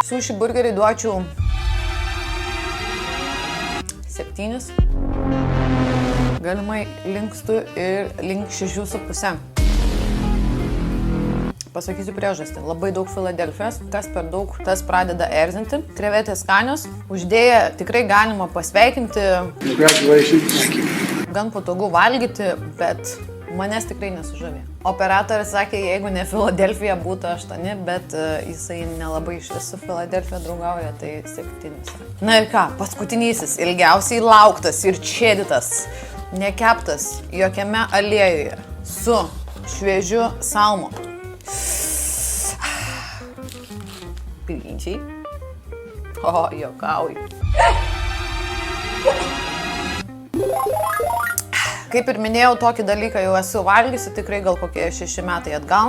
Sushi burgerį duočiau 7. Galimai linkstu ir link 6,5. Pasakysiu priežastį. Labai daug Filadelfijos, kas per daug, tas pradeda erzinti. Krevetės skanios, uždėję tikrai galima pasveikinti. Gan patogu valgyti, bet manęs tikrai nesužavė. Operatorius sakė, jeigu ne Filadelfija būtų 8, bet jisai nelabai iš visų Filadelfija draugauja, tai 7. Na ir ką, paskutinysis, ilgiausiai lauktas ir čėdytas, nekeptas jokiame aliejuje su šviežiu salmu. Pilyčiai. O, juokauju. Kaip ir minėjau, tokį dalyką jau esu valgysi, tikrai gal kokie 6 metai atgal.